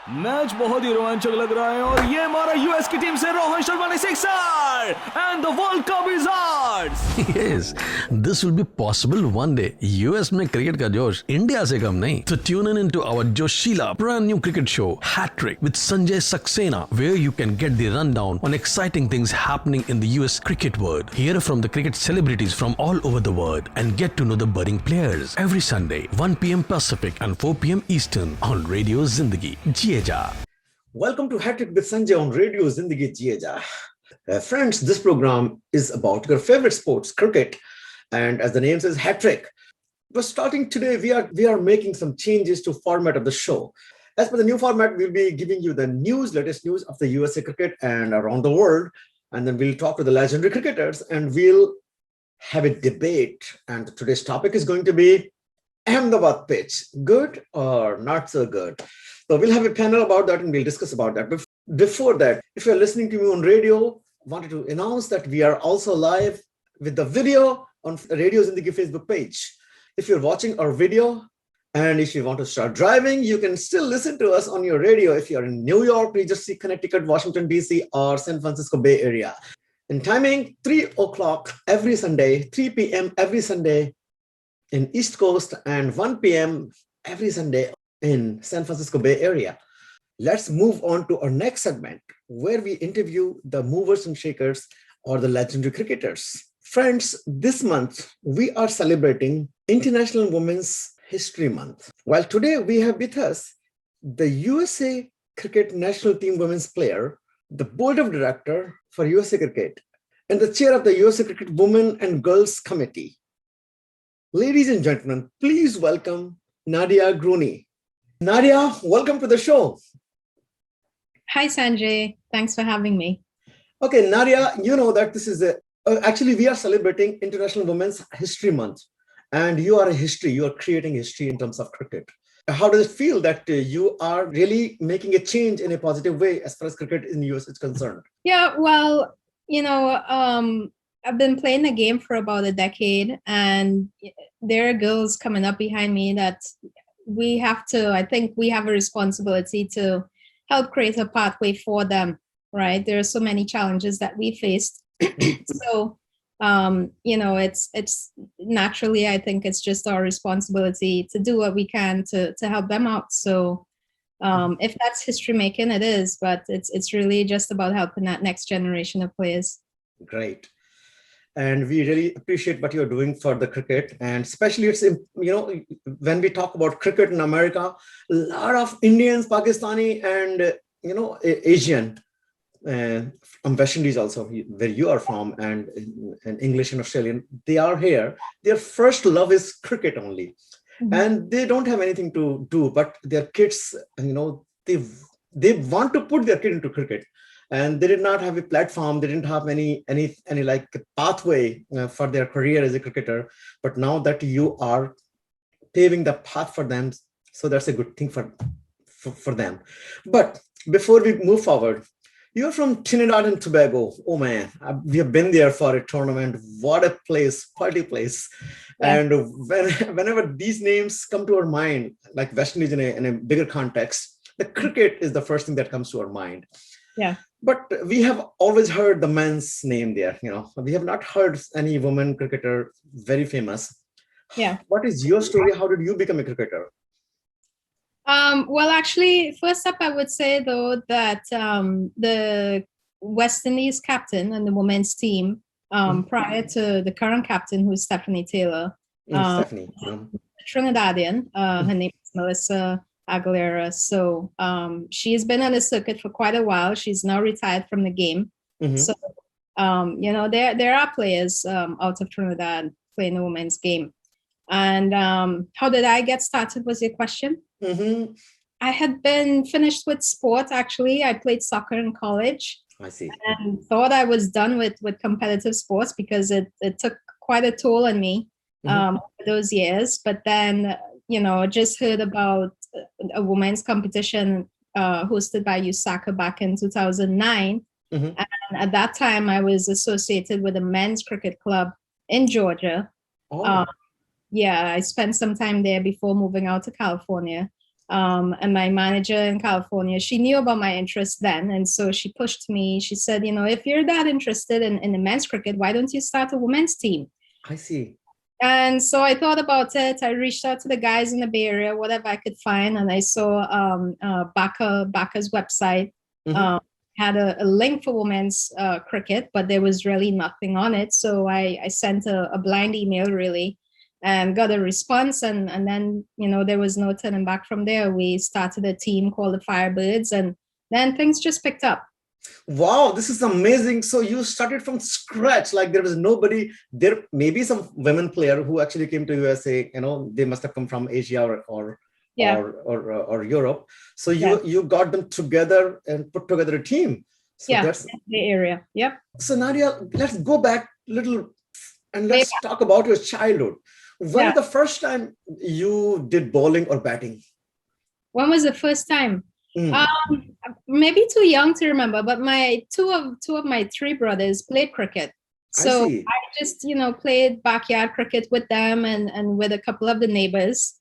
Match बहुत ही रोमांचक लग रहा है और ये हमारा यूएस की टीम से रोहन शर्मा ने sixer and the world cup is ours. Yes, this will be possible one day. US में क्रिकेट का जोश इंडिया से कम नहीं. So tune in into our Joshila brand new cricket show Hat Trick with Sanjay Saxena, where you can get the rundown on exciting things happening in the US cricket world. Hear from the cricket celebrities from all over the world and get to know the budding players every Sunday 1 p.m. Pacific and 4 p.m. Eastern on Radio Zindagi. Jiyeja. Welcome to Hat Trick with Sanjay on Radio Zindagi Jiyeja. Friends, this program is about your favorite sports, cricket, and as the name says, Hat Trick. But starting today, we are making some changes to format of the show. As per the new format, we'll be giving you the latest news of the USA cricket and around the world, and then we'll talk to the legendary cricketers, and we'll have a debate. And today's topic is going to be Ahmedabad pitch, good or not so good? So we'll have a panel about that and we'll discuss about that. But before that, if you're listening to me on radio, wanted to announce that we are also live with the video on Radio Zindagi Facebook page. If you're watching our video and if you want to start driving, you can still listen to us on your radio if you're in New York, New Jersey, Connecticut, Washington, D.C. or San Francisco Bay Area. In timing, 3 o'clock every Sunday, 3 p.m. every Sunday in East Coast and 1 p.m. every Sunday in San Francisco Bay Area. Let's move on to our next segment where we interview the movers and shakers or the legendary cricketers. Friends, this month we are celebrating International Women's History Month. While today we have with us the USA Cricket National Team Women's player, the board of director for USA Cricket, and the chair of the USA Cricket Women and Girls Committee. Ladies and gentlemen, please welcome Nadia Grooney. Nadia, welcome to the show. Hi, Sanjay. Thanks for having me. Okay, Nadia, you know that this is actually we are celebrating International Women's History Month, and you are creating history in terms of cricket. How does it feel that you are really making a change in a positive way as far as cricket in the US is concerned? Yeah, well, I've been playing the game for about a decade, and there are girls coming up behind me that I think we have a responsibility to help create a pathway for them, right? There are so many challenges that we faced. So, it's naturally, I think it's just our responsibility to do what we can to help them out. So if that's history making, it is, but it's really just about helping that next generation of players. Great. And we really appreciate what you're doing for the cricket. And especially when we talk about cricket in America, a lot of Indians, Pakistani, and, Asian, from West Indies also, where you are from, and English and Australian, they are here. Their first love is cricket only. Mm-hmm. And they don't have anything to do, but their kids, they want to put their kid into cricket. And they did not have a platform. They didn't have any like pathway for their career as a cricketer. But now that you are paving the path for them, so that's a good thing for them. But before we move forward, you're from Trinidad and Tobago. Oh man, we have been there for a tournament. What a place, party place. Yeah. And whenever these names come to our mind, like West Indies in a bigger context, the cricket is the first thing that comes to our mind. Yeah. But we have always heard the men's name there. We have not heard any woman cricketer very famous. Yeah. What is your story? How did you become a cricketer? Well, actually, first up, I would say, though, that the West Indies captain and the women's team, prior to the current captain, who's Stephanie Taylor, Stephanie. Trinidadian, her name is Melissa Aguilera. So she's been on the circuit for quite a while. She's now retired from the game. Mm-hmm. So, there are players out of Trinidad playing the women's game. And how did I get started was your question? Mm-hmm. I had been finished with sport, actually. I played soccer in college. I see. And thought I was done with competitive sports because it took quite a toll on me over those years. But then, just heard about a women's competition hosted by USACA back in 2009. Mm-hmm. And at that time, I was associated with a men's cricket club in Georgia. Oh. I spent some time there before moving out to California. And my manager in California, she knew about my interest then. And so she pushed me. She said, if you're that interested in the men's cricket, why don't you start a women's team? I see. And so I thought about it. I reached out to the guys in the Bay Area, whatever I could find. And I saw Baka's website had a link for women's cricket, but there was really nothing on it. So I sent a blind email, really, and got a response. And then, there was no turning back from there. We started a team called the Firebirds, and then things just picked up. Wow, this is amazing. So you started from scratch, like there was nobody there. Maybe some women player who actually came to USA, they must have come from Asia or Europe. So you got them together and put together a team. So that's the area. Yep. So Nadia, let's go back a little and let's talk about your childhood. When was the first time you did bowling or batting? When was the first time? Maybe too young to remember, but my two of my three brothers played cricket. So I just, played backyard cricket with them and with a couple of the neighbors.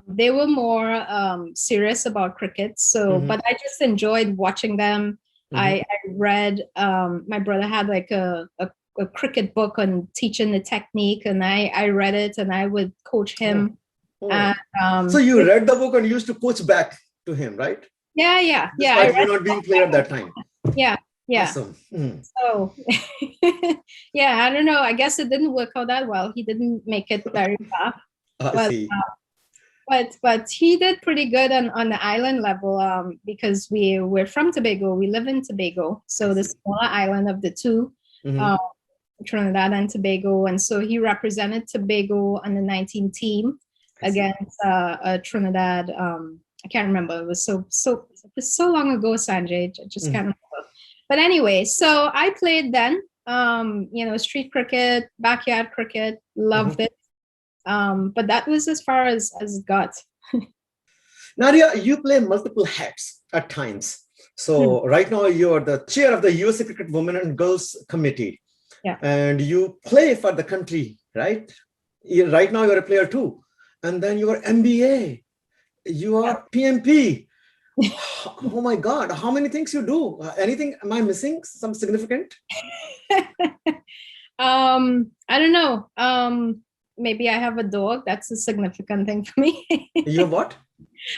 They were more serious about cricket. So, but I just enjoyed watching them. I read, my brother had like a cricket book on teaching the technique, and I read it and I would coach him. And, so you read the book and used to coach back to him, right? Yeah. Despite you not being player at that time. Yeah. Awesome. So, I don't know. I guess it didn't work out that well. He didn't make it very far. But he did pretty good on the island level because we're from Tobago. We live in Tobago, so the smaller island of the two, Trinidad and Tobago. And so he represented Tobago on the 19 team against Trinidad. I can't remember. It was so long ago, Sanjay. I just can't remember. But anyway, so I played then. Street cricket, backyard cricket, loved it. But that was as far as it got. Nadia, you play multiple hats at times. So right now you're the chair of the USA Cricket Women and Girls Committee. Yeah. And you play for the country, right? Right now you're a player too. And then you are MBA. You are PMP. Oh my God, how many things you do? Anything, am I missing? Some significant? I don't know. Maybe I have a dog. That's a significant thing for me. You have what?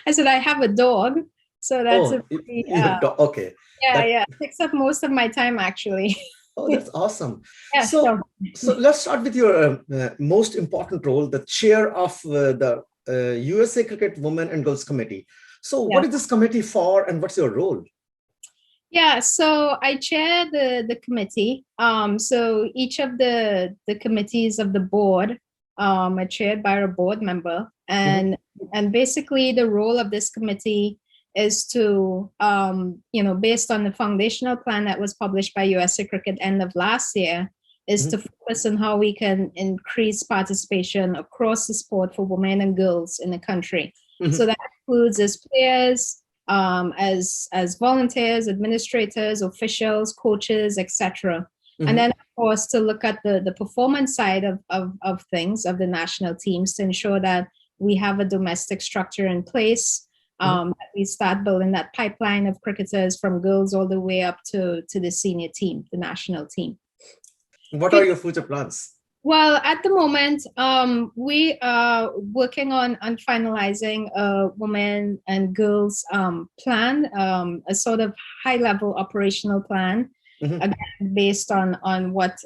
I said I have a dog. So that's okay. Yeah. It takes up most of my time, actually. Oh, that's awesome. Yeah, so let's start with your most important role, the chair of the USA Cricket Women and Girls Committee. So what is this committee for and what's your role? Yeah, so I chair the committee. So each of the committees of the board are chaired by a board member. And basically the role of this committee is to, based on the foundational plan that was published by USA Cricket end of last year, is to focus on how we can increase participation across the sport for women and girls in the country. So that includes as players, as volunteers, administrators, officials, coaches, etc. And then, of course, to look at the performance side of things, of the national teams, to ensure that we have a domestic structure in place, that we start building that pipeline of cricketers from girls all the way up to the senior team, the national team. What are your future plans? Well, at the moment, we are working on finalizing a women and girls plan, a sort of high-level operational plan, again, based on what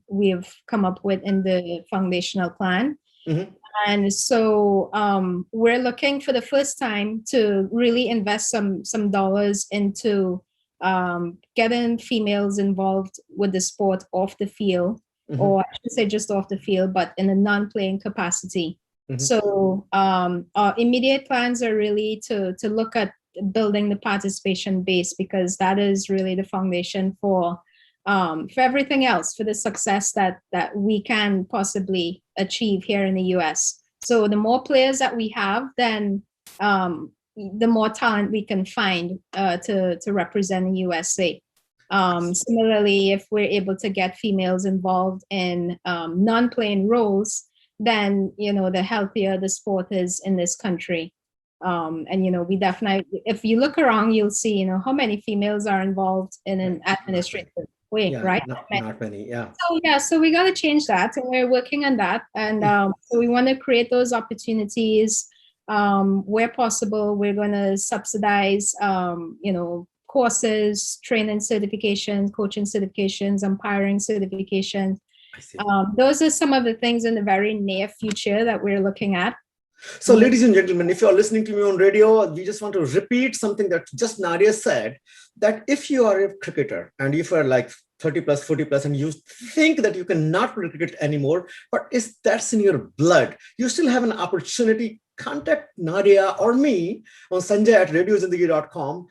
we've come up with in the foundational plan. And so we're looking for the first time to really invest some dollars into getting females involved with the sport off the field, or I should say just off the field, but in a non-playing capacity. So our immediate plans are really to look at building the participation base, because that is really the foundation for everything else, for the success that we can possibly achieve here in the US. So the more players that we have, then the more talent we can find to represent the USA. Similarly, if we're able to get females involved in non-playing roles, then the healthier the sport is in this country. And we definitely, if you look around, you'll see how many females are involved in an administrative way, Yeah, right? not many. Yeah. So we got to change that, and we're working on that. And so we want to create those opportunities where possible. We're going to subsidize courses, training certifications, coaching certifications, umpiring certifications. I see. Those are some of the things in the very near future that we're looking at. So, ladies and gentlemen, if you are listening to me on radio, we just want to repeat something that just Nadia said, that if you are a cricketer and if you are like 30 plus, 40 plus, and you think that you cannot play cricket anymore, but that's in your blood, you still have an opportunity. Contact Nadia or me on sanjay@radiozindagi.com.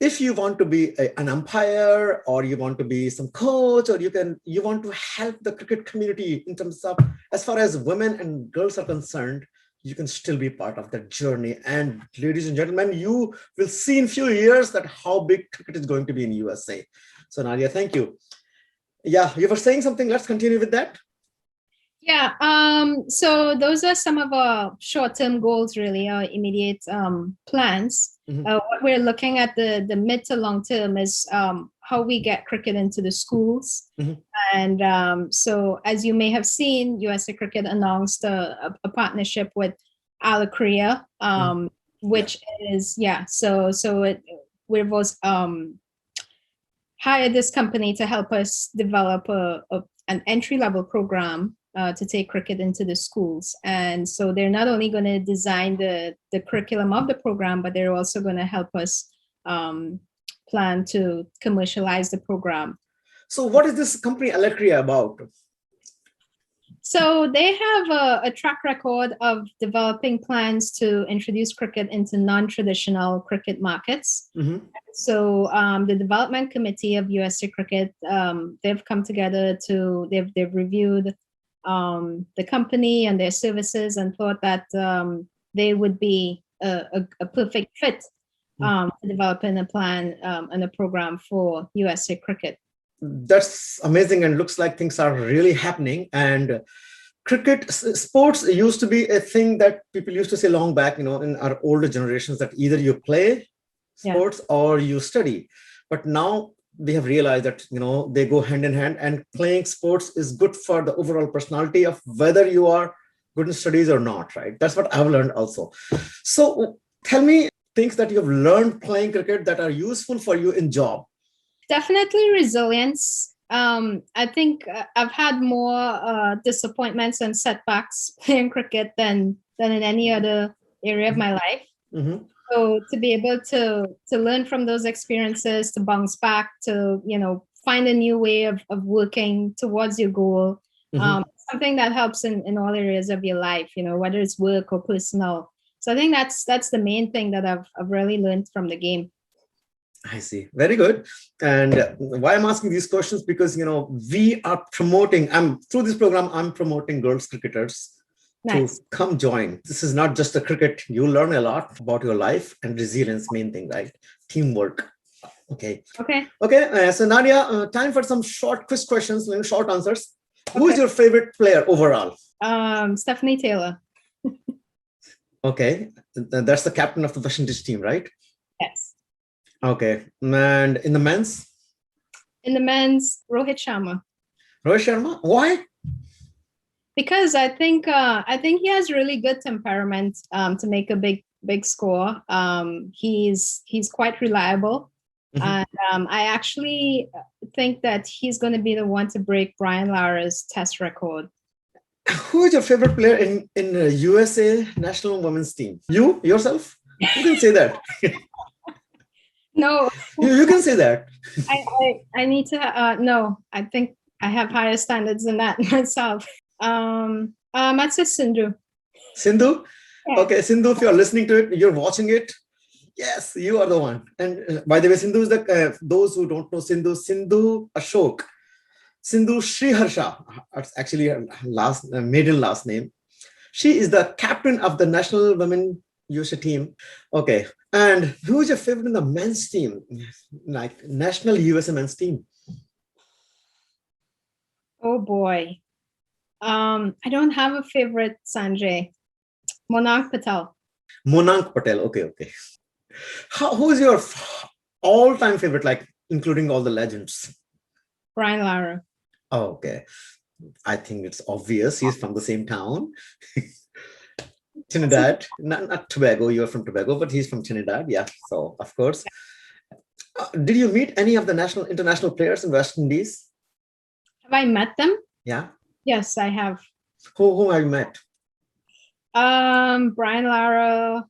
If you want to be an umpire, or you want to be some coach, or you want to help the cricket community in terms of, as far as women and girls are concerned, you can still be part of that journey. And ladies and gentlemen, you will see in few years that how big cricket is going to be in USA. So Nadia, thank you. Yeah, you were saying something. Let's continue with that. Yeah. So those are some of our short-term goals, really, our immediate plans. Mhm. What we're looking at the mid to long term is how we get cricket into the schools. Mhm. And so, as you may have seen, USA Cricket announced a partnership with Ala Korea, which is we've also hired this company to help us develop an entry-level program to take cricket into the schools. And so they're not only going to design the curriculum of the program, but they're also going to help us plan to commercialize the program. So what is this company Alacria about? So they have a track record of developing plans to introduce cricket into non-traditional cricket markets. Mm-hmm. So the development committee of USA Cricket, they've come together they've reviewed the company and their services, and thought that they would be a perfect fit for developing a plan and a program for USA Cricket. That's amazing, and looks like things are really happening. And cricket sports used to be a thing that people used to say long back, in our older generations, that either you play sports or you study. But now we have realized that they go hand in hand, and playing sports is good for the overall personality of whether you are good in studies or not, right? That's what I've learned also. So tell me things that you've learned playing cricket that are useful for you in job. Definitely resilience. I think I've had more disappointments and setbacks playing cricket than in any other area of my life. Mm-hmm. So to be able to learn from those experiences, to bounce back, to find a new way of working towards your goal, something that helps in all areas of your life, whether it's work or personal. So I think that's the main thing that I've really learned from the game. I see. Very good. And why I'm asking these questions, because we are promoting. Through this program, I'm promoting girls cricketers. Nice. To come join. This is not just a cricket. You learn a lot about your life, and resilience, main thing, right? Teamwork. Okay. So Nadia, time for some short quiz questions, short answers. Okay. Who is your favorite player overall? Stephanie Taylor. Okay. That's the captain of the West Indies team, right? Yes. Okay. And in the men's? In the men's, Rohit Sharma. Rohit Sharma? Why? Because I think he has really good temperament to make a big score. He's quite reliable, and I actually think that he's going to be the one to break Brian Lara's test record. Who is your favorite player in USA national women's team? You yourself? You can say that. No, you can say that. I need to. No, I think I have higher standards than that myself. I'd say Sindhu. Sindhu? Yeah. Okay, Sindhu, if you're listening to it, you're watching it, yes, you are the one. And by the way, Sindhu is those who don't know Sindhu Ashok. Sindhu Sriharsha, that's actually her maiden last name. She is the captain of the national women USA team. Okay, and who is your favorite in the men's team? Like national USA men's team? Oh boy. I don't have a favorite, Sanjay. Monarch Patel. Monank Patel. Okay, okay. Who's your all-time favorite, like including all the legends? Brian Lara. Oh, okay. I think it's obvious. He's from the same town. Trinidad, not Tobago. You're from Tobago, but he's from Trinidad. Yeah. So, of course. Did you meet any of the international players in West Indies? Have I met them? Yeah. Yes, I have. Who have you met? Brian Lara,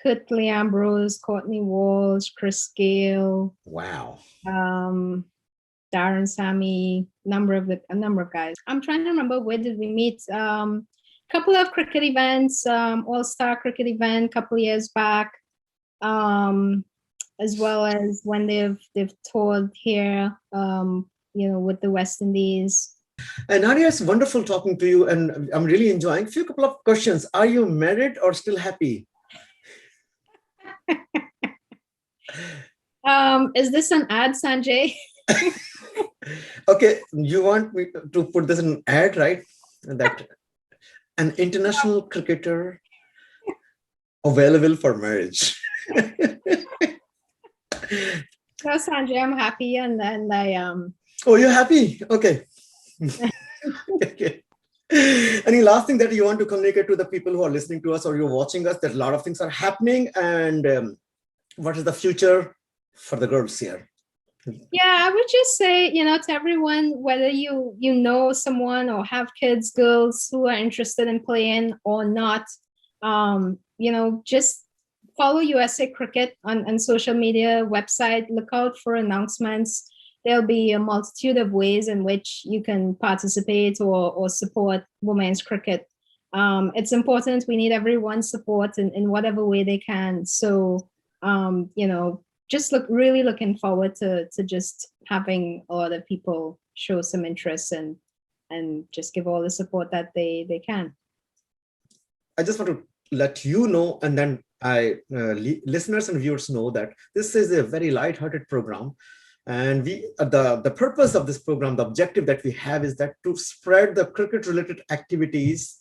Curtly Ambrose, Courtney Walsh, Chris Gale. Wow. Darren Sammy, a number of guys. I'm trying to remember, where did we meet? Couple of cricket events, all-star cricket event, couple years back, as well as when they've toured here, with the West Indies. And Nadia, it's wonderful talking to you, and I'm really enjoying. A couple of questions. Are you married or still happy? Is this an ad, Sanjay? Okay, you want me to put this in an ad, right? That an international cricketer available for marriage. So Sanjay, I'm happy, and I Oh, you're happy? Okay. Okay. Any last thing that you want to communicate to the people who are listening to us or you're watching us, that a lot of things are happening, and what is the future for the girls here? Yeah, I would just say, to everyone, whether you know someone or have kids, girls who are interested in playing or not, just follow USA Cricket on social media, website, look out for announcements. There'll be a multitude of ways in which you can participate or support women's cricket. It's important. We need everyone's support in whatever way they can. So, just really looking forward to just having a lot of people show some interest and just give all the support that they can. I just want to let you know, and then listeners and viewers know, that this is a very light-hearted program. And the purpose of this program, the objective that we have, is that to spread the cricket-related activities,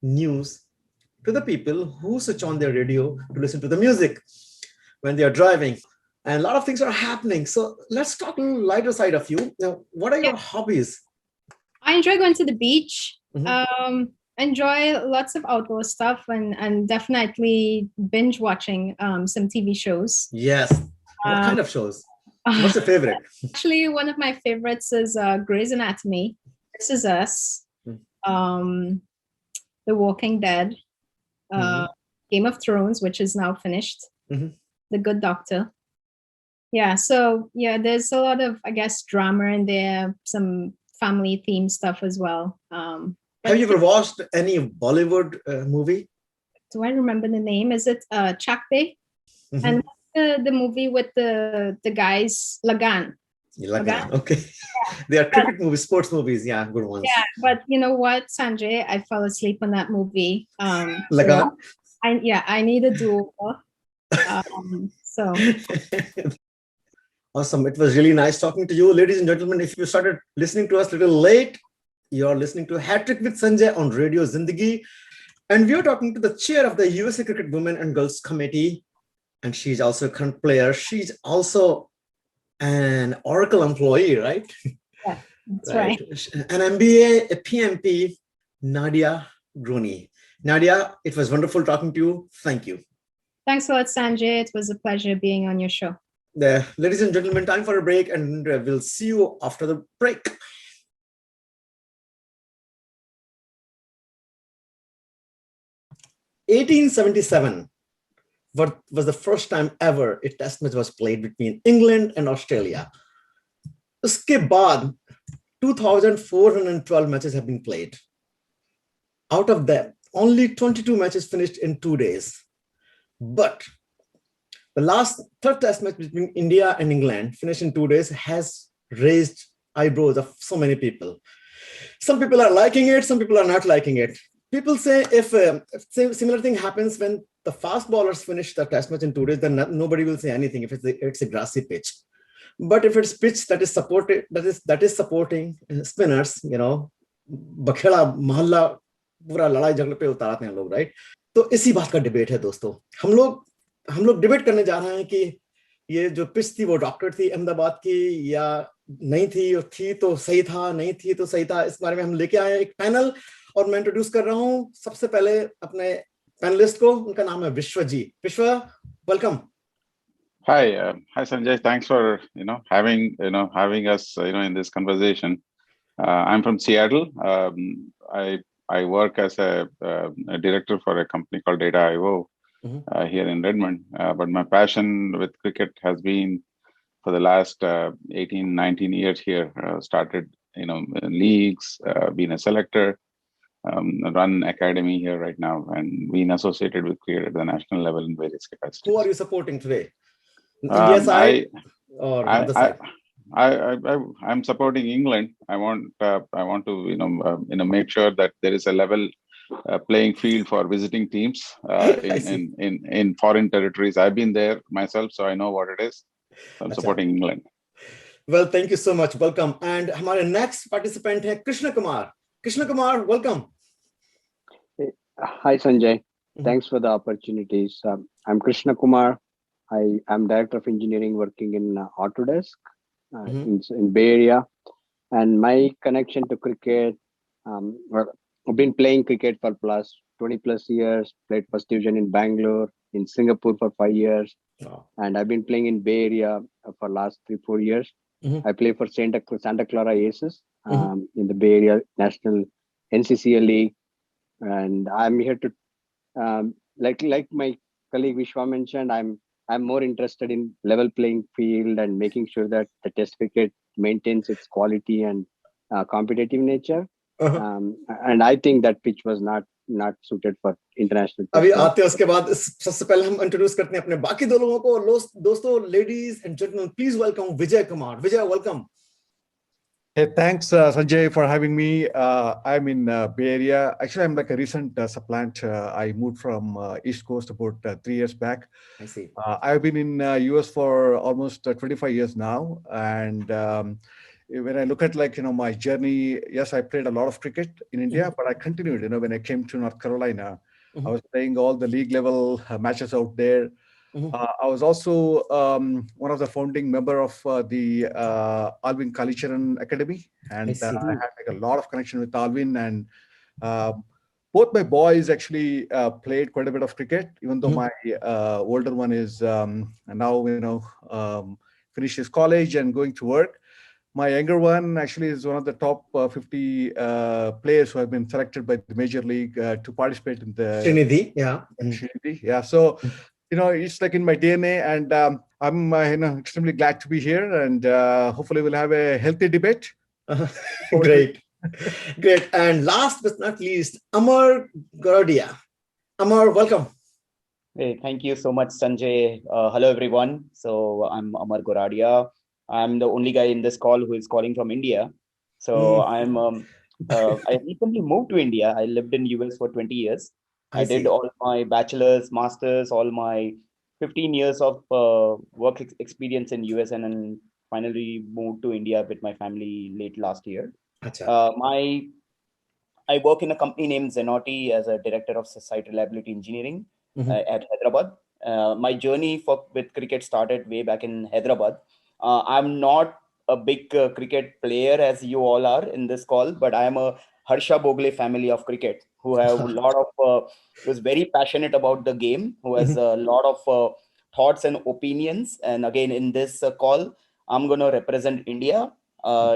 news to the people who switch on their radio to listen to the music when they are driving. And a lot of things are happening. So let's talk a little lighter side of you. Now, what are your hobbies? I enjoy going to the beach. Mm-hmm. Enjoy lots of outdoor stuff, and definitely binge watching some TV shows. Yes. What kind of shows? What's your favorite? Actually, one of my favorites is Grey's Anatomy, This Is Us, The Walking Dead, Game of Thrones, which is now finished, The Good Doctor. Yeah, so there's a lot of, I guess, drama in there, some family theme stuff as well. Have you ever watched any Bollywood movie? Do I remember the name? Is it Chak De? And the movie with the guys, Lagan. Lagan. Okay. Yeah. They are cricket movies, sports movies. Yeah, good ones. Yeah, but you know what, Sanjay? I fell asleep on that movie. Lagan? I need a do-over. So. Awesome. It was really nice talking to you. Ladies and gentlemen, if you started listening to us a little late, you're listening to Hat Trick with Sanjay on Radio Zindagi. And we're talking to the chair of the USA Cricket Women and Girls Committee. And she's also a current player. She's also an Oracle employee, right? Yeah, that's right. An MBA, a PMP, Nadia Gruni. Nadia, it was wonderful talking to you. Thank you. Thanks a lot, Sanjay. It was a pleasure being on your show. Ladies and gentlemen, time for a break, and we'll see you after the break. (1877) was the first time ever a test match was played between England and Australia. Uske baad 2,412 matches have been played. Out of them, only 22 matches finished in 2 days. But the third test match between India and England, finished in 2 days, has raised eyebrows of so many people. Some people are liking it, some people are not liking it. People say if similar thing happens when the fast bowlers finish the test match in 2 days, then nobody will say anything if it's a grassy pitch. But if it's pitch that is supporting spinners, bakhela mahalla pura ladai jhagle pe utarate hain log, right? तो इसी बात का debate है दोस्तों। हम लोग debate करने जा रहे हैं कि ये जो पिच थी वो डॉक्टर थी अहमदाबाद की या नहीं थी, और थी तो सही था, नहीं थी तो सही था। इस बारे में हम लेके आए हैं एक पैनल, और मैं इंट्रोड्यूस कर रहा हूं सबसे पहले अपने पैनलिस्ट को। उनका नाम है विश्व जी। विश्व, welcome. Hi Sanjay. Thanks for having us in this conversation. I'm from Seattle. I work as a director for a company called Data.io here in Redmond. But my passion with cricket has been for the last 18, 19 years here. Started in leagues, been a selector, run academy here right now, and been associated with cricket at the national level in various capacities. Who are you supporting today? India side or other side? I'm supporting England. I want to make sure that there is a level playing field for visiting teams in foreign territories. I've been there myself, so I know what it is. I'm supporting England. Well, thank you so much. Welcome. And हमारे next participant है Krishna Kumar. Krishna Kumar, welcome. Hi Sanjay. Thanks for the opportunities. I'm Krishna Kumar. I am Director of Engineering working in Autodesk in Bay Area. And my connection to cricket, I've been playing cricket for plus 20 plus years, played first division in Bangalore, in Singapore for 5 years. Wow. And I've been playing in Bay Area for last 3-4 years. I play for Santa Clara Aces in the Bay Area National NCCL League. And I'm here to, like my colleague Vishwa mentioned, I'm more interested in level playing field and making sure that the test cricket maintains its quality and competitive nature. And I think that pitch was not suited for international. अभी आते हैं उसके बाद। सबसे पहले हम introduce करते हैं अपने बाकी दो लोगों को। दोस्तों, ladies and gentleman, please welcome Vijay Kumar. Vijay, welcome. Hey, thanks, Sanjay, for having me. I'm in Bay Area. Actually, I'm like a recent supplant. I moved from East Coast about 3 years back. I see. I've been in US for almost 25 years now. And when I look at my journey, yes, I played a lot of cricket in India, but I continued, when I came to North Carolina, I was playing all the league level matches out there. I was also one of the founding member of the Alvin Kalicharan Academy, and I had a lot of connection with Alvin. And both my boys actually played quite a bit of cricket, even though my older one is now finished his college and going to work. My younger one actually is one of the top 50 players who have been selected by the Major League to participate in the Srinidhi. Srinidhi, yeah. So it's like in my DNA, and I'm extremely glad to be here, and hopefully we'll have a healthy debate. Great. And last but not least, Amar Goradia. Amar, welcome. Hey, thank you so much, Sanjay. Hello, everyone. So I'm Amar Goradia. I'm the only guy in this call who is calling from India. So I recently moved to India. I lived in US for 20 years. I did all my bachelor's, master's, all my 15 years of work experience in US, and then finally moved to India with my family late last year. I work in a company named Zenotti as a director of site reliability engineering at Hyderabad. My journey with cricket started way back in Hyderabad. I'm not a big cricket player as you all are in this call, but I am a Harsha Bogle family of cricket who have a lot of, was very passionate about the game, who has a lot of thoughts and opinions. And again, in this call, I'm going to represent India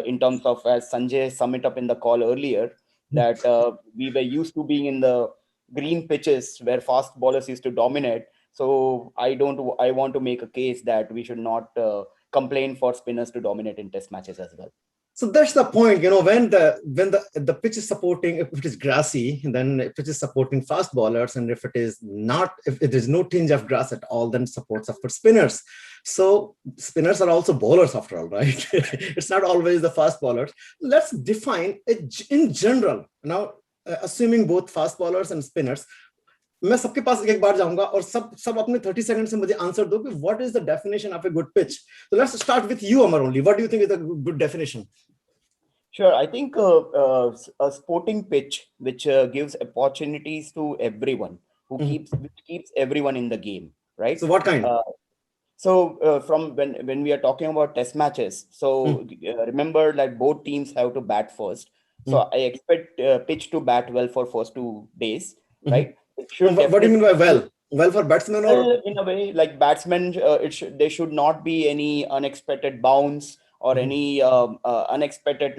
in terms of, as Sanjay summed it up in the call earlier, that we were used to being in the green pitches where fast bowlers used to dominate. So I want to make a case that we should not complain for spinners to dominate in test matches as well. So that's the point, when the pitch is supporting, if it is grassy, then if it is supporting fast bowlers, and if it is not, if it is no tinge of grass at all, then supports for spinners. So spinners are also bowlers after all, right? It's not always the fast bowlers. Let's define it in general. Now, assuming both fast bowlers and spinners, मैं सबके पास एक बार जाऊंगा और सब अपने 30 seconds से मुझे answer दो कि what is the definition of a good pitch. So let's start with you, Amar, only. What do you think is a good definition? Sure, I think a sporting pitch which gives opportunities to everyone which keeps everyone in the game, right? So what kind? From when we are talking about test matches, so remember that both teams have to bat first. So I expect pitch to bat well for first 2 days, right? It should What do you mean by well? Well for batsmen or? well, in a way, like batsmen, there should not be any unexpected bounce or any unexpected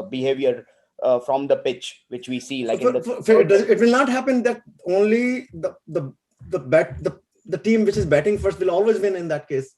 behavior from the pitch, which we see like in the. It will not happen that only the team which is batting first will always win in that case.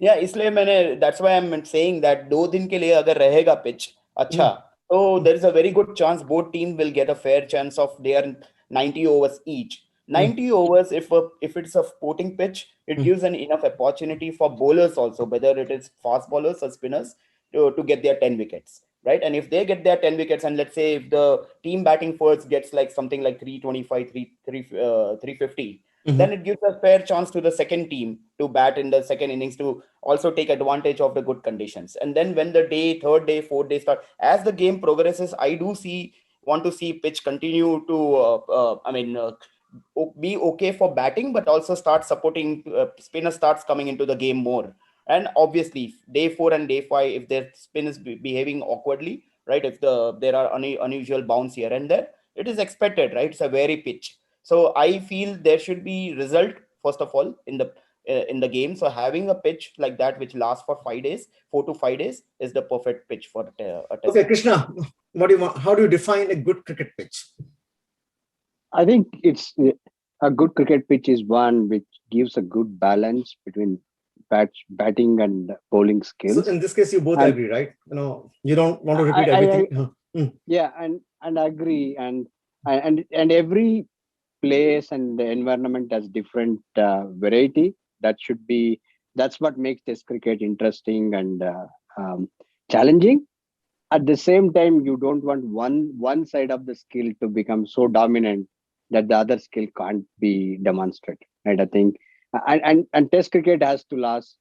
Yeah, इसलिए मैंने that's why I'm saying that 2 दिन के लिए अगर रहेगा pitch अच्छा, so there is a very good chance both teams will get a fair chance of their 90 overs each. 90 overs, if it's a sporting pitch, it gives an enough opportunity for bowlers also, whether it is fast bowlers or spinners, to get their 10 wickets, right? And if they get their 10 wickets, and let's say if the team batting first gets like something like 325, 350, then it gives a fair chance to the second team to bat in the second innings to also take advantage of the good conditions. And then when the third day, fourth day start, as the game progresses, I do want to see pitch continue to, be okay for batting, but also start supporting spinner starts coming into the game more. And obviously, day 4 and day 5, if their spin is behaving awkwardly, right? If there are unusual bounce here and there, it is expected, right? It's a wary pitch. So I feel there should be result first of all in the game. So having a pitch like that which lasts for 5 days, 4 to 5 days, is the perfect pitch for a test. Okay, Krishna, how do you define a good cricket pitch? I think it's a good cricket pitch is one which gives a good balance between batting and bowling skills. So in this case, you both agree, right? You don't want to repeat everything. Yeah, and I agree, and every place and the environment has different variety. That's what makes Test cricket interesting and challenging. At the same time, you don't want one side of the skill to become so dominant that the other skill can't be demonstrated, right? I think, and Test cricket has to last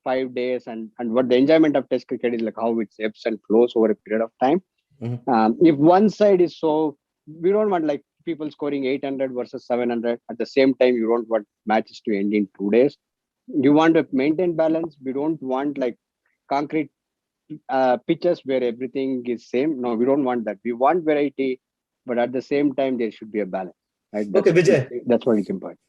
5 days, and what the enjoyment of Test cricket is like how it ebbs and flows over a period of time. If one side is we don't want like people scoring 800 versus 700 at the same time. You don't want matches to end in 2 days. You want to maintain balance. We don't want like concrete pitches where everything is same. No, we don't want that. We want variety, but at the same time there should be a balance, right? Okay, Vijay, that's what is important.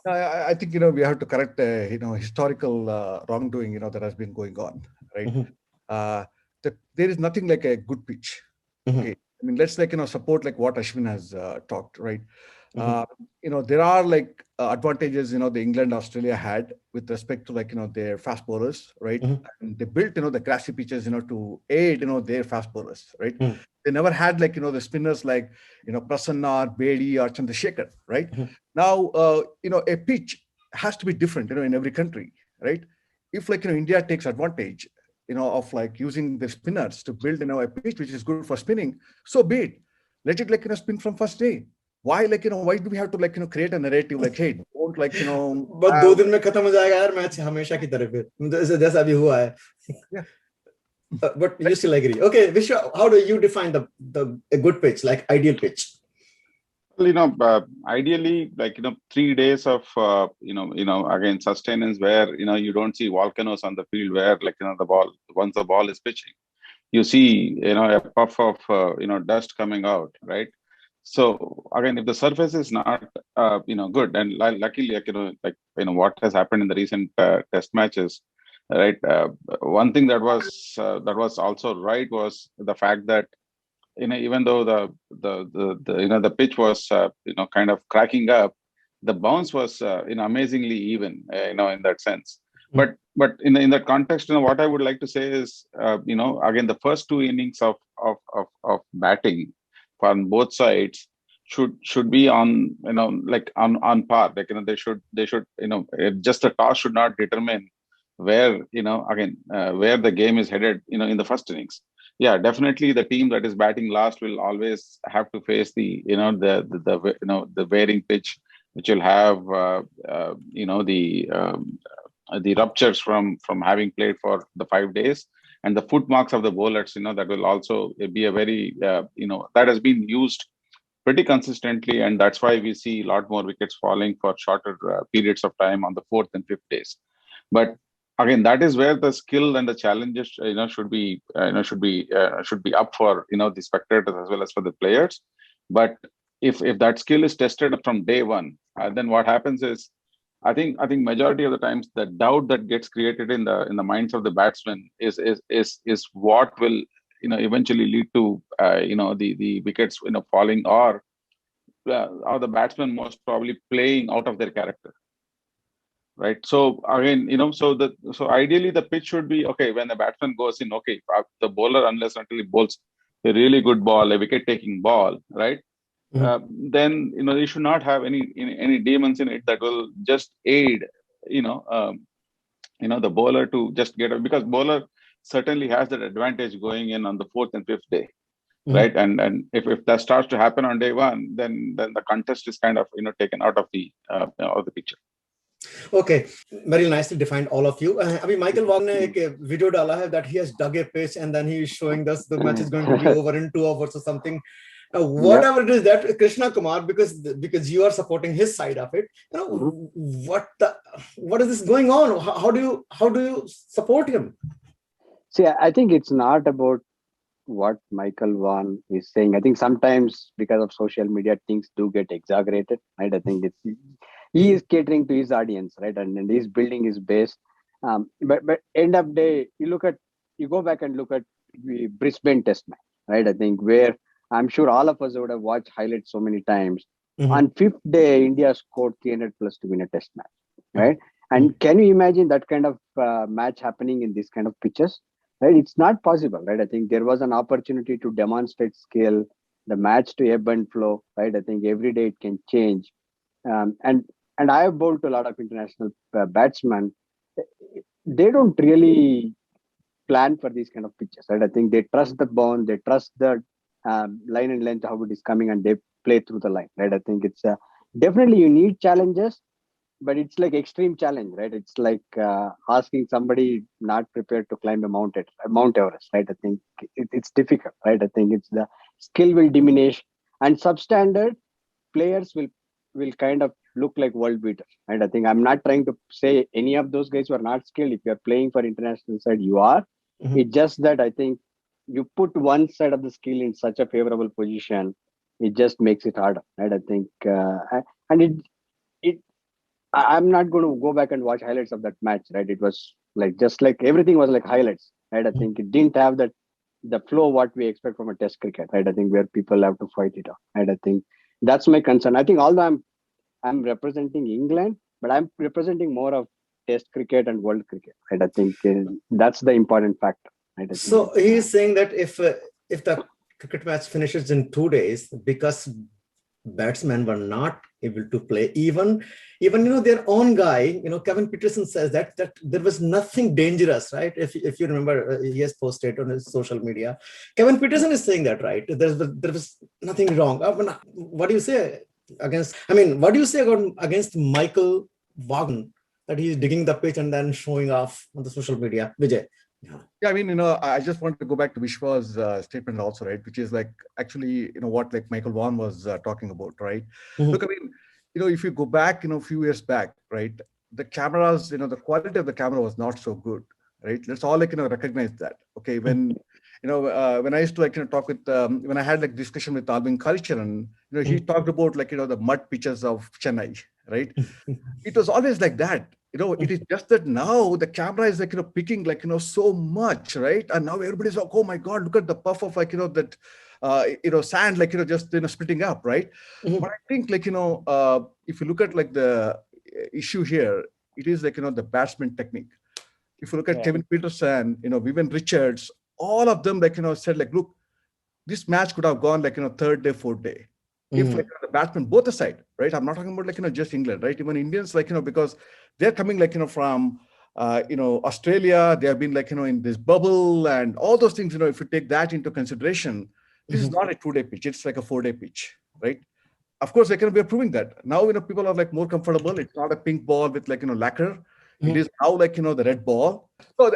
I think we have to correct historical wrongdoing that has been going on, right? There is nothing like a good pitch. Okay, I mean, let's support like what Ashwin has talked, right? There are like advantages the England, Australia had with respect to their fast bowlers, right? And they built the grassy pitches to aid their fast bowlers, right? They never had the spinners like Prasanna, Bedi or Chandrasekhar, right? Now a pitch has to be different in every country, right? If India takes advantage of using the spinners to build a pitch which is good for spinning, so be it. Let it spin from first day. Why why do we have to create a narrative like, hey, don't but 2 दिन में खत्म हो जाएगा यार match हमेशा की तरह फिर जैसा अभी हुआ है. But you still agree? Okay, Vishwa, how do you define a good pitch, like ideal pitch? Well, ideally, 3 days of again sustenance where you don't see volcanoes on the field where the ball, once the ball is pitching, you see a puff of dust coming out, right? So again, if the surface is not good, and luckily what has happened in the recent test matches, right? One thing that was also right was the fact that even though the pitch was kind of cracking up, the bounce was amazingly even in that sense. But in that context, what I would like to say is again, the first 2 innings of batting on both sides should be on on par. They should just the toss should not determine where where the game is headed in the first innings. Yeah, definitely the team that is batting last will always have to face the the varying pitch, which will have the ruptures from having played for the 5 days, and the footmarks of the bowlers that will also be a very that has been used pretty consistently, and that's why we see a lot more wickets falling for shorter periods of time on the fourth and fifth days. But again, that is where the skill and the challenges should be up for the spectators as well as for the players. But if that skill is tested from day one, then what happens is, I think majority of the times the doubt that gets created in the minds of the batsmen is what will eventually lead to the wickets falling, or the batsman most probably playing out of their character. Right. So again, so ideally the pitch should be okay when the batsman goes in. Okay, the bowler, unless until he bowls a really good ball, a wicket-taking ball, right? Then they should not have any demons in it that will just aid the bowler to just get up, because bowler certainly has that advantage going in on the fourth and fifth day, right? And if that starts to happen on day one, then the contest is kind of taken out of the picture. Okay, very nicely defined, all of you. अभी Michael Vaughan ने एक video डाला है that he has dug a pitch and then he is showing us the match is going to be over in 2 hours or something. Whatever it is that Krishna Kumar, because you are supporting his side of it, what is this going on? How do you support him? See, I think it's not about what Michael Vaughan is saying. I think sometimes because of social media, things do get exaggerated, right? I think he is catering to his audience, right? And he's building his base. But end of day, you go back and look at the Brisbane Test match, right? I think where I'm sure all of us would have watched highlights so many times. On fifth day, India scored 300 plus to win a Test match, right? And can you imagine that kind of match happening in this kind of pitches? Right? It's not possible, right? I think there was an opportunity to demonstrate skill, the match to ebb and flow, right? I think every day it can change. And I have bowled to a lot of international batsmen. They don't really plan for these kind of pitches, right? I think they trust the ball, they trust the line and length, how it is coming, and they play through the line, right? I think it's definitely you need challenges, but it's like extreme challenge, right? It's like asking somebody not prepared to climb Mount Everest, right? I think it's difficult, right? I think it's the skill will diminish, and substandard players will kind of look like world beaters, right? I think I'm not trying to say any of those guys who are not skilled. If you're playing for international side, you are. It's just that I think you put one side of the skill in such a favorable position, it just makes it harder, right? I think, I'm not going to go back and watch highlights of that match, right? It was like just like everything was like highlights, right? I think it didn't have the flow what we expect from a Test cricket, right? I think where people have to fight it out, right? I think that's my concern. I think although I'm representing England, but I'm representing more of Test cricket and world cricket, right? I think that's the important factor, right? So he's saying that if the cricket match finishes in 2 days, because batsmen were not able to play, even their own guy, Kevin Peterson says that there was nothing dangerous, right? If you remember, he has posted on his social media. Kevin Peterson is saying that, right? There was nothing wrong. What do you say against? What do you say against Michael Vaughan, that he's digging the pitch and then showing off on the social media? Vijay. Yeah, I just want to go back to Vishwa's statement also, right? Which is like actually, what like Michael Vaughan was talking about, right? Look, if you go back, a few years back, right? The cameras, the quality of the camera was not so good, right? Let's all recognize that. Okay, when when I used to talk with when I had discussion with Alvin Karicharan, he talked about the mud pitches of Chennai, right? It was always like that. It is just that now the camera is picking so much, right? And now everybody's like, oh my God, look at the puff of that sand just splitting up, right? But I think if you look at the issue here, it is the batsman technique. If you look at Kevin Peterson, Vivian Richards, all of them said look, this match could have gone third day, fourth day. If the batsmen both aside, right? I'm not talking about just England, right? Even Indians, because they're coming from Australia, they have been in this bubble and all those things. If you take that into consideration, this is not a 2-day pitch; it's like a 4-day pitch, right? Of course, we are proving that now. People are more comfortable. It's not a pink ball with lacquer. It is now the red ball. So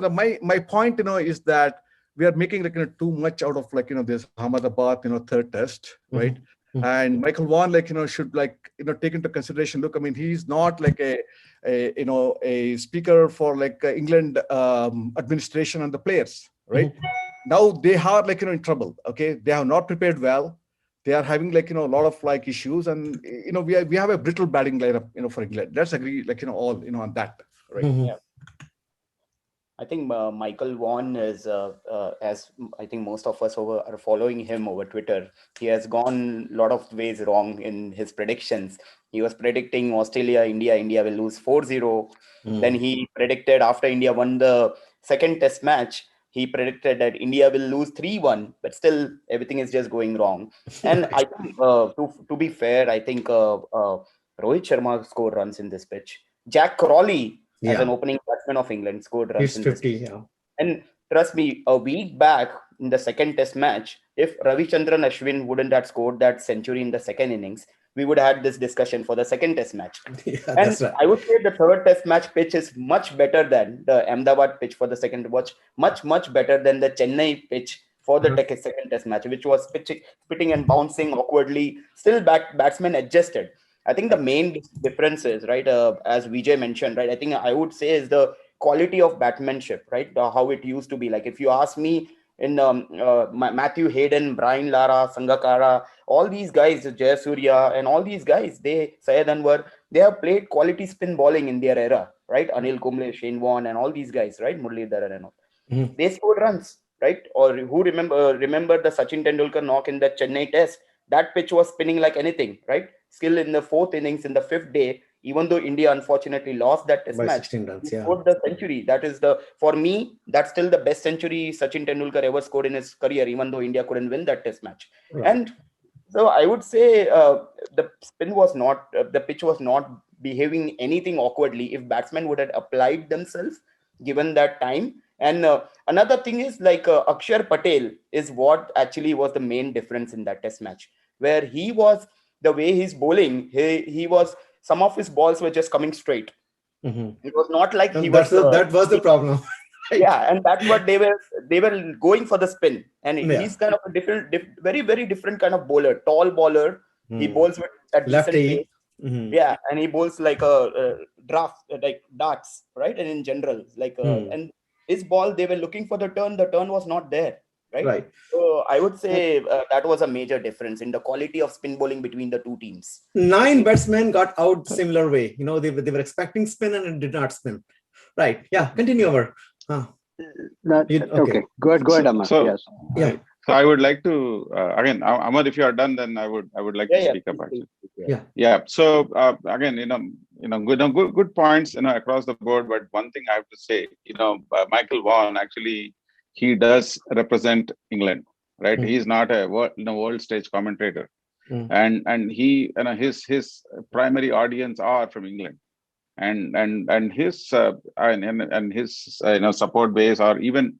my point is that we are making too much out of this Ahmedabad third test, right? And Michael Vaughan, should take into consideration. Look, I mean, he's not like a speaker for England administration and the players, right? Now they are in trouble. Okay, they have not prepared well. They are having a lot of issues, and we have a brittle batting lineup for England. Let's agree all on that, right? Yeah. I think Michael Vaughan is, as I think most of us are following him over Twitter, he has gone a lot of ways wrong in his predictions. He was predicting Australia, India will lose 4-0. Then he predicted after India won the second test match, he predicted that India will lose 3-1, but still everything is just going wrong. And I think, to be fair, I think Rohit Sharma scored runs in this pitch. Jack Crawley, as an opening batsman of England, scored runs in 50, this. And trust me, a week back in the second test match, if Ravichandran Ashwin wouldn't have scored that century in the second innings, we would have had this discussion for the second test match. That's right. I would say the third test match pitch is much better than the Ahmedabad pitch for the second watch, much better than the Chennai pitch for the second test match, which was spitting and bouncing awkwardly. Still batsmen adjusted. I think the main difference is, right, as Vijay mentioned, right, I think I would say is the quality of batsmanship, right, how it used to be. Like if you ask me, in Matthew Hayden, Brian Lara, Sangakkara, all these guys, Jayasuriya and all these guys, Syed Anwar, they have played quality spin bowling in their era, right? Anil Kumble, Shane Warne and all these guys, right? Muralidharan and all. They scored runs, right? Or who remember the Sachin Tendulkar knock in the Chennai test? That pitch was spinning like anything, right? Still in the fourth innings, in the fifth day, even though India unfortunately lost that test match, he scored the century. That is for me, that's still the best century Sachin Tendulkar ever scored in his career, even though India couldn't win that test match. Right. And so I would say the pitch was not behaving anything awkwardly if batsmen would have applied themselves given that time. And another thing is Akshar Patel is what actually was the main difference in that test match, where he was, the way he's bowling, he was, some of his balls were just coming straight. It was not like that was the problem. Right? Yeah, and that's what they were going for the spin. And he's kind of a very, very different kind of bowler, tall bowler. He bowls at lefty. Yeah, and he bowls like a draft, like darts, right? And in general, and his ball, they were looking for the turn was not there. Right. So I would say that was a major difference in the quality of spin bowling between the two teams. 9 batsmen got out similar way. They were expecting spin and it did not spin. Right. Yeah. Continue over. Okay. Go ahead, Amar. Yes. Yeah. So I would like to again, Amar, if you are done, then I would like to speak up. Actually. Yeah. So again, good points, across the board. But one thing I have to say, Michael Vaughan actually, he does represent England, right? He is not a world stage commentator, and he, his primary audience are from England, and his support base, or even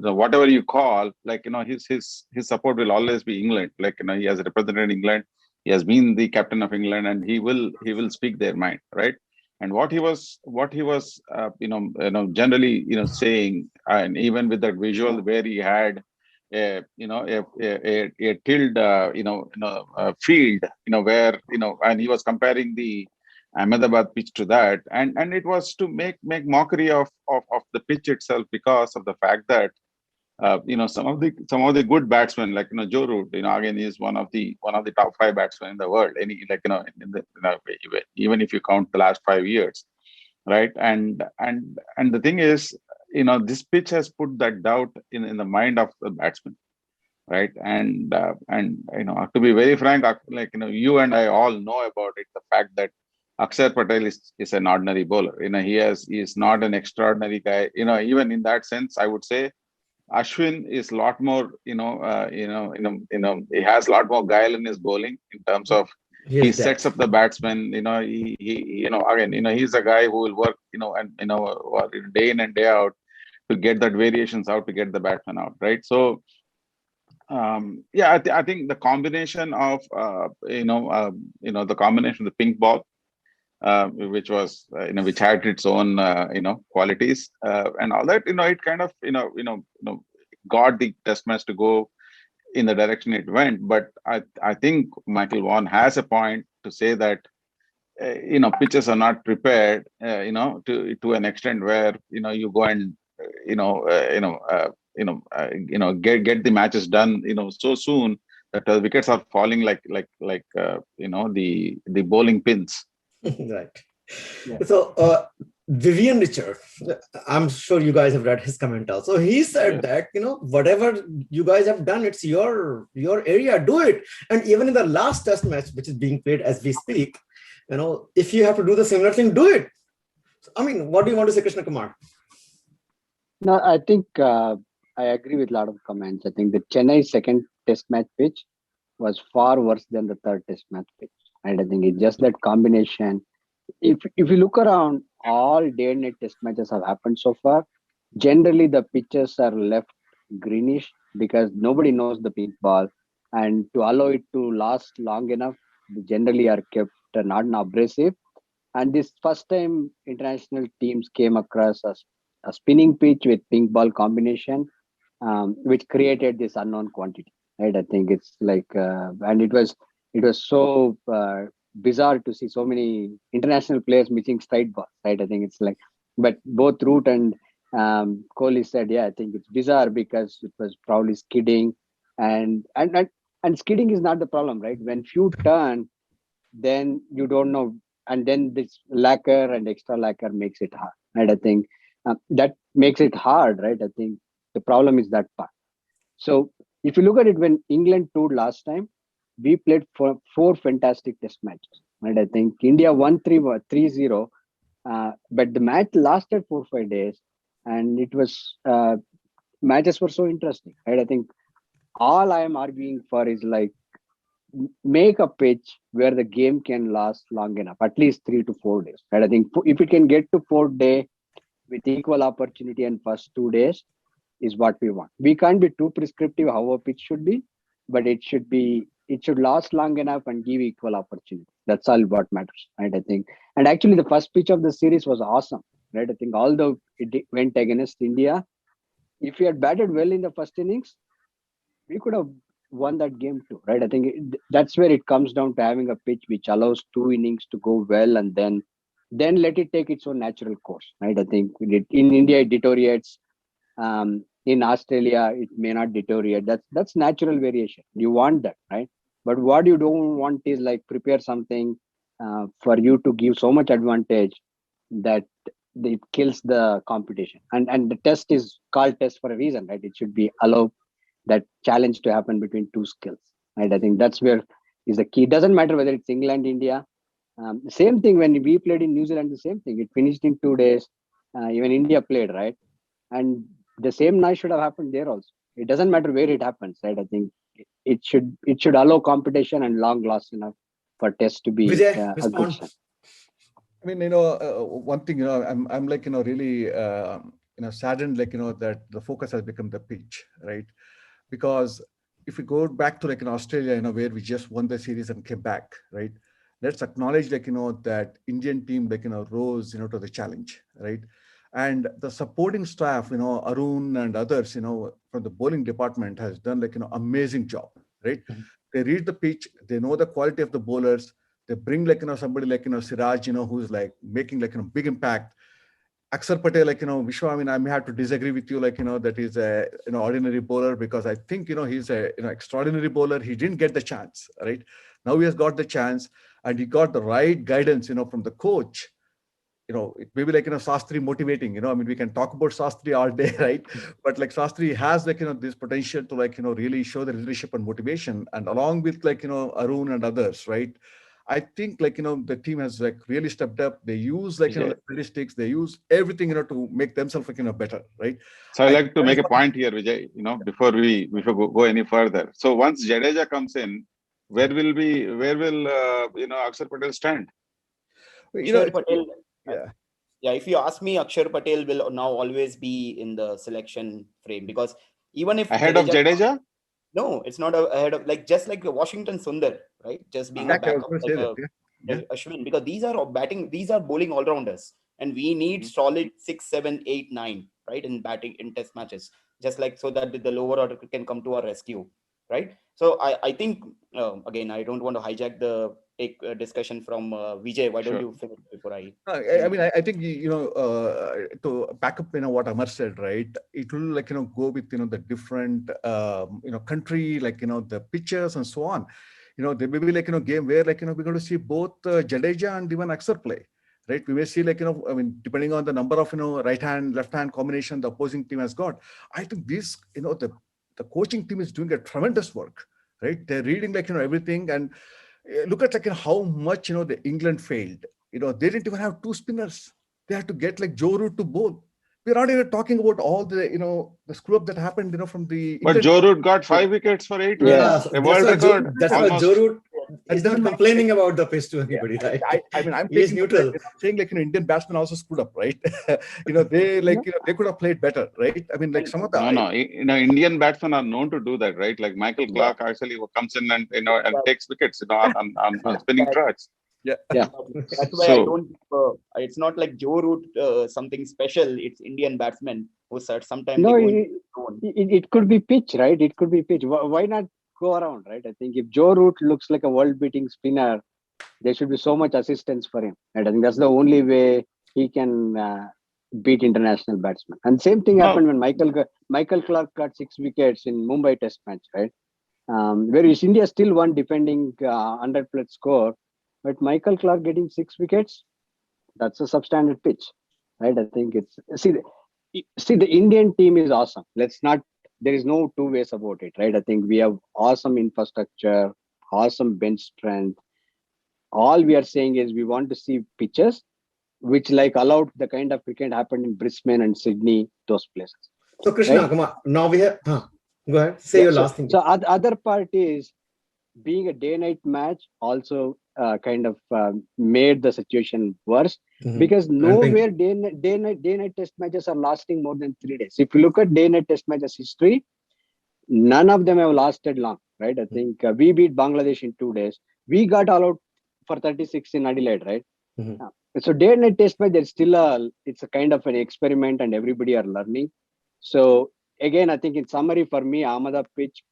whatever you call, his support will always be England. He has represented England, he has been the captain of England, and he will speak their mind, right? And what he was generally saying, and even with that visual where he had a tilled field, where and he was comparing the Ahmedabad pitch to that, and it was to make mockery of the pitch itself, because of the fact that some of the good batsmen, like Joe Root, again, is one of the top 5 batsmen in the world. Even if you count the last 5 years, right? And the thing is, this pitch has put that doubt in the mind of the batsman, right? And to be very frank, you and I all know about it, the fact that Akshar Patel is an ordinary bowler. He is not an extraordinary guy. Even in that sense, I would say Ashwin is a lot more, he has a lot more guile in his bowling, in terms of he sets up the batsman. He's a guy who will work, day in and day out to get that variations out, to get the batsman out, right? So, I think the combination of, the combination of the pink ball, which was, which had its own, qualities, and all that, it kind of, got the test match to go in the direction it went. But I think Michael Vaughan has a point to say that pitches are not prepared, to an extent where you go and get the matches done so soon that the wickets are falling like the bowling pins. Right. Yeah. So Vivian Richard, I'm sure you guys have read his comment also. He said that whatever you guys have done, it's your area, do it. And even in the last test match, which is being played as we speak, if you have to do the similar thing, do it. I mean, what do you want to say, Krishna Kumar? No, I think I agree with a lot of comments. I think the Chennai second test match pitch was far worse than the third test match pitch. And I think it's just that combination. If you look around, all day and night test matches have happened so far. Generally, the pitches are left greenish because nobody knows the pink ball. And to allow it to last long enough, they generally are kept not abrasive. And this first time international teams came across a spinning pitch with pink ball combination, which created this unknown quantity. Right? I think it's like, and it was so bizarre to see so many international players missing straight balls. Right? I think it's like, but both Root and Kohli said, yeah, I think it's bizarre because it was probably skidding, and skidding is not the problem, right? When few turn, then you don't know, and then this lacquer and extra lacquer makes it hard. And I think that makes it hard, right? I think the problem is that part. So if you look at it, when England toured last time, we played for 4 fantastic test matches. And I think India won 3-0, but the match lasted 4-5 days, and it was matches were so interesting. Right? I think all I am arguing for is like make a pitch where the game can last long enough, at least 3 to 4 days. Right? I think if it can get to 4th day with equal opportunity and first 2 days is what we want. We can't be too prescriptive how a pitch should be, but it should last long enough and give equal opportunity. That's all what matters, right? I think, and actually the first pitch of the series was awesome, right? I think although it went against India, if we had batted well in the first innings, we could have won that game too, right? I think that's where it comes down to having a pitch which allows 2 innings to go well, and then let it take its own natural course, right? I think in India it deteriorates. In Australia, it may not deteriorate. That's natural variation. You want that, right? But what you don't want is like prepare something for you to give so much advantage that it kills the competition. And the test is called test for a reason, right? It should be allow that challenge to happen between 2 skills, right? I think that's where is the key. It doesn't matter whether it's England, India. Same thing when we played in New Zealand, the same thing. It finished in 2 days. Even India played, right? And the same night should have happened there also. It doesn't matter where it happens, right? I think it should allow competition and long last enough for tests to be Vijay, a good respond. I mean, one thing, I'm like, really, saddened, like, that the focus has become the pitch, right? Because if we go back to like in Australia, where we just won the series and came back, right? Let's acknowledge, like, that Indian team, like, rose, to the challenge, right? And the supporting staff, Arun and others, from the bowling department has done like, amazing job, right? Mm-hmm. They read the pitch, they know the quality of the bowlers, they bring like, somebody like, Siraj, who's like making like, big impact. Akshar Patel, like, Vishwa, I mean, I may have to disagree with you, like, that is a, ordinary bowler, because I think, he's a, extraordinary bowler. He didn't get the chance, right? Now he has got the chance and he got the right guidance, from the coach. It may be like, Shastri motivating, I mean, we can talk about Shastri all day, right? But like Shastri has like, this potential to like, really show the leadership and motivation, and along with like, Arun and others, right? I think like, the team has like really stepped up. They use like, the statistics, they use everything, to make themselves like, better, right? So I'd like to make a point here, Vijay, before we go any further. So once Jadeja comes in, where will Akshar Patel stand? Akshar Patel, yeah. If you ask me, Akshar Patel will now always be in the selection frame, because even if ahead of Jadeja? No, it's not ahead of, like, just like Washington Sundar, right? Just being a backup, like Ashwin, because these are bowling all-rounders, and we need solid 6, 7, 8, 9, right, in batting in test matches, just like so that the lower order can come to our rescue, right? So I think again, I don't want to hijack the discussion from Vijay. Why don't Sure. you finish before I? I mean, I think, to back up, what Amar said, right? It will like, go with, the different, country, like, the pictures and so on. There may be like, game where like, we're going to see both Jadeja and even Axar play, right? We may see like, I mean, depending on the number of, right hand, left hand combination the opposing team has got. I think this, the coaching team is doing a tremendous work, right? They're reading like, everything. And look at like how much, the England failed. They didn't even have two spinners. They had to get like Joe Root to bowl. We're not even talking about all the, the screw up that happened, from the. But Joe Root got 5 wickets for 8 Yeah. wins. A world record. That's why almost. Joe Root is And not then, complaining about the pitch to anybody, right? I mean, I'm He is taking neutral. I'm saying like, Indian batsmen also screwed up, right? They like, they could have played better, right? I mean, like some of the. No. Indian batsmen are known to do that, right? Like Michael Clark actually comes in and and takes wickets, on spinning tracks. Yeah. That's why I don't. It's not like Joe Root something special. It's Indian batsmen who sometimes. No, they it could be pitch, right? It could be pitch. Why not go around, right? I think if Joe Root looks like a world-beating spinner, there should be so much assistance for him. Right? I think that's the only way he can beat international batsmen. And same thing happened when Michael Clark got 6 wickets in Mumbai Test match, right? Where India still won defending 100+ score, but Michael Clark getting 6 wickets, that's a substandard pitch, right? I think it's see the Indian team is awesome. There is no two ways about it, right? I think we have awesome infrastructure, awesome bench strength. All we are saying is we want to see pitches which like allowed the kind of cricket happened in Brisbane and Sydney, those places. So Krishna, Right? come on. Now we have. Go ahead. Say your last thing. So other part is being a day-night match also kind of made the situation worse because nowhere day-night test matches are lasting more than 3 days. If you look at day-night test matches history, none of them have lasted long, right? I think we beat Bangladesh in 2 days. We got all out for 36 in Adelaide, right? So day-night test match, it's a kind of an experiment and everybody are learning. So again, I think in summary for me, Ahmedabad pitch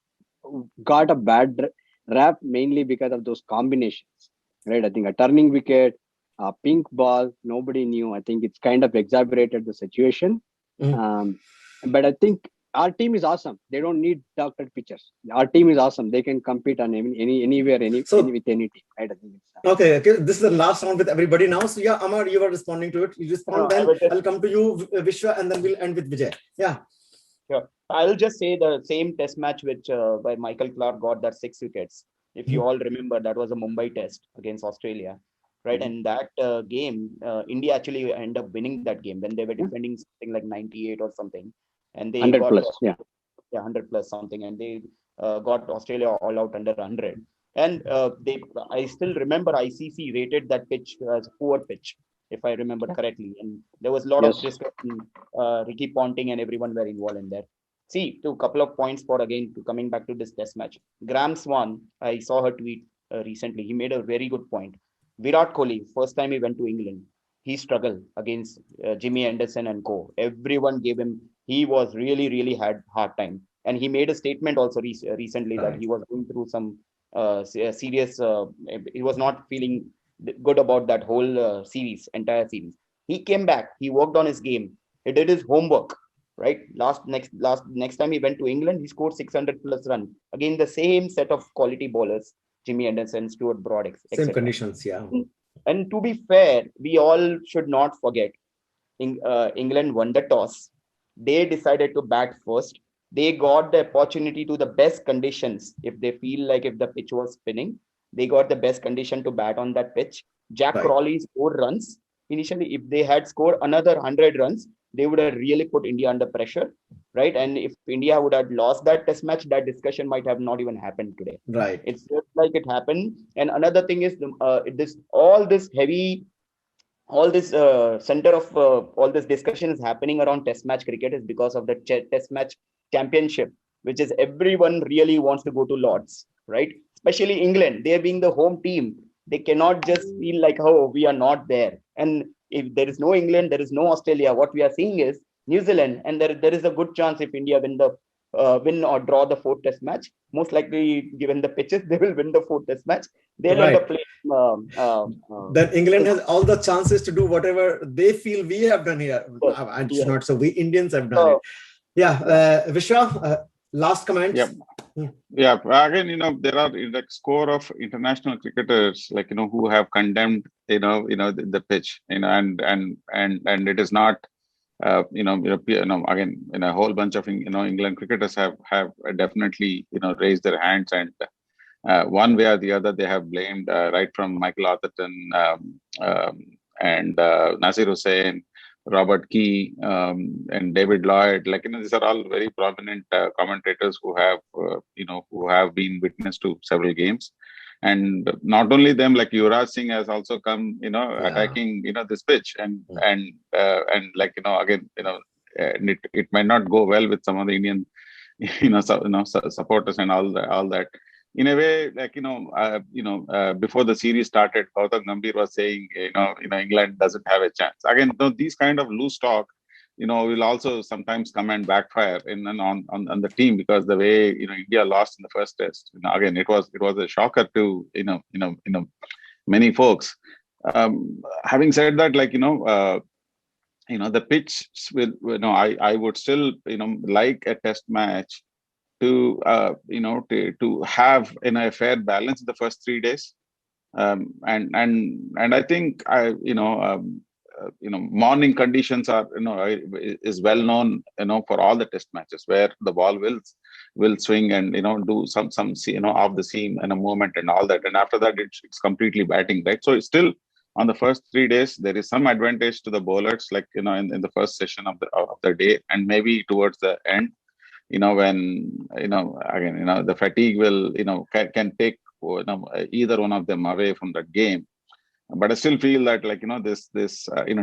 got a bad rap mainly because of those combinations, right? I think a turning wicket, a pink ball, nobody knew. I think it's kind of exaggerated the situation. But I think our team is awesome. They don't need doctored pitchers. Our team is awesome. They can compete on anywhere, with any team, right? I think it's, Okay. This is the last round with everybody now. So yeah, Amar, you were responding to it. You respond, then I'll come to you, Vishwa, and then we'll end with Vijay. Yeah. Sure. I'll just say the same test match which where Michael Clark got that 6 wickets. If you all remember, that was a Mumbai test against Australia, right? And that game, India actually ended up winning that game when they were defending something like 98 or something, and they 100 got plus, yeah, 100+ something, and they got Australia all out under 100. And I still remember ICC rated that pitch as a poor pitch, if I remember correctly. And there was a lot of discussion. Ricky Ponting and everyone were involved in that. See, to a couple of points coming back to this test match. Graham Swan, I saw her tweet recently. He made a very good point. Virat Kohli, first time he went to England, he struggled against Jimmy Anderson and co. Everyone gave him, he was really had hard time. And he made a statement also recently that he was going through some serious, he was not feeling good about that whole entire series. He came back, he worked on his game, he did his homework, right? Next time he went to England, he scored 600+ runs. Again, the same set of quality bowlers, Jimmy Anderson, Stuart Broad, etc. Same conditions, yeah. And to be fair, we all should not forget, England won the toss. They decided to bat first. They got the opportunity to the best conditions. If they feel like if the pitch was spinning, they got the best condition to bat on that pitch. Jack Crawley scored runs. Initially, if they had scored another 100 runs, they would have really put India under pressure, right? And if India would have lost that test match, that discussion might have not even happened today. Right. It's just like it happened. And another thing is all this center of all this discussion is happening around test match cricket is because of the test match championship, which is everyone really wants to go to Lords, right? Especially England, they being the home team, they cannot just feel like, oh, we are not there. And if there is no England, there is no Australia. What we are seeing is New Zealand, and there is a good chance if India win the win or draw the fourth test match. Most likely, given the pitches, they will win the fourth test match. They'll end up playing. Then England has all the chances to do whatever they feel we have done here. And it's not so. We Indians have done it. Yeah, Vishwa, last comments. Yeah. Again, there are like score of international cricketers, like who have condemned, the pitch, and it is not, again, a whole bunch of England cricketers have definitely raised their hands, and one way or the other they have blamed, right from Michael Atherton and Nasir Hussain, Robert Key, and David Lloyd. Like these are all very prominent commentators who have been witness to several games. And not only them, like Yuvraj Singh has also come, attacking, this pitch, and like again, it might not go well with some of the Indian, supporters and all that. In a way, like before the series started, Gautam Gambhir was saying, England doesn't have a chance. Again, these kind of loose talk, will also sometimes come and backfire on the team, because the way India lost in the first test, again it was a shocker to many folks. Having said that, like the pitch will, I would still like a test match to to have a fair balance in the first 3 days, and I think morning conditions are is well known for all the test matches, where the ball will swing and do some off the seam and a movement and all that, and after that it's completely batting, right? So it's still on the first 3 days there is some advantage to the bowlers, like in the first session of the day, and maybe towards the end, when again the fatigue will can take either one of them away from that game. But I still feel that, like this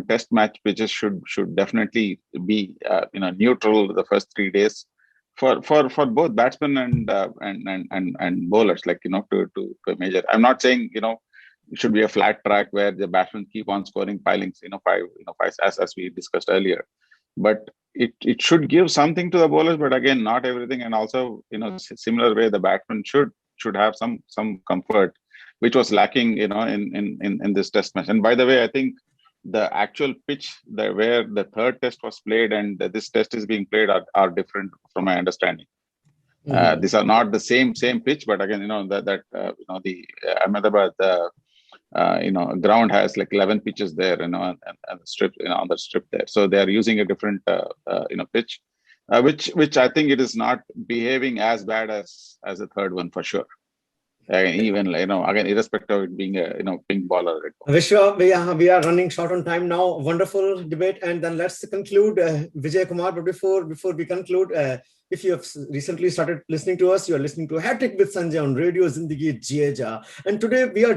test match pitches should definitely be neutral the first 3 days for both batsmen and bowlers, like to measure. I'm not saying it should be a flat track where the batsmen keep on scoring pilings, five as we discussed earlier. But it should give something to the bowlers, but again, not everything. And also, similar way, the batsmen should have some comfort, which was lacking, in this test match. And by the way, I think the actual pitch where the third test was played and this test is being played are different, from my understanding. These are not the same pitch, but again, the Ahmedabad, ground has like 11 pitches there, and the strip, on the strip there. So they are using a different, pitch, which I think it is not behaving as bad as the third one for sure. Even again, irrespective of it being a pink ball or red ball. Vishwa, we are running short on time now. Wonderful debate, and then let's conclude, Vijay Kumar. But before we conclude, if you have recently started listening to us, you are listening to Hat-Trick with Sanjay on Radio Zindagi Jiye Ja. And today we are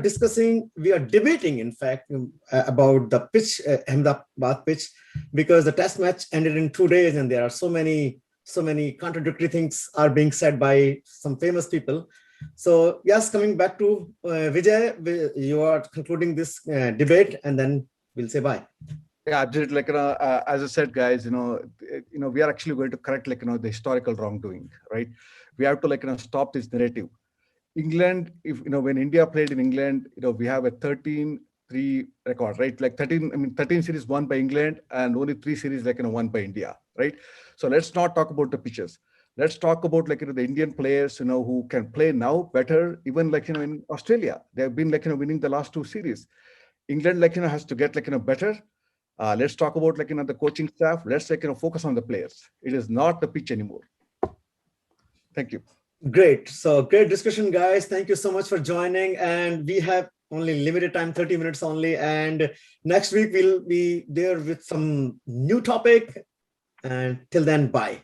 debating, in fact, about the pitch, Ahmedabad pitch, because the test match ended in 2 days, and there are so many contradictory things are being said by some famous people. So yes, coming back to Vijay, you are concluding this debate, and then we'll say bye. Yeah, absolutely. Like as I said, guys, we are actually going to correct the historical wrongdoing, right? We have to stop this narrative. England, when India played in England, we have a 13-3 record, right? Like 13 series won by England, and only 3 series won by India, right? So let's not talk about the pitches. Let's talk about the Indian players, who can play now better. Even in Australia, they have been winning the last 2 series. England has to get better. Let's talk about the coaching staff. Let's focus on the players. It is not the pitch anymore. Thank you. Great. So great discussion, guys. Thank you so much for joining. And we have only limited time, 30 minutes only. And next week we'll be there with some new topic. And till then, bye.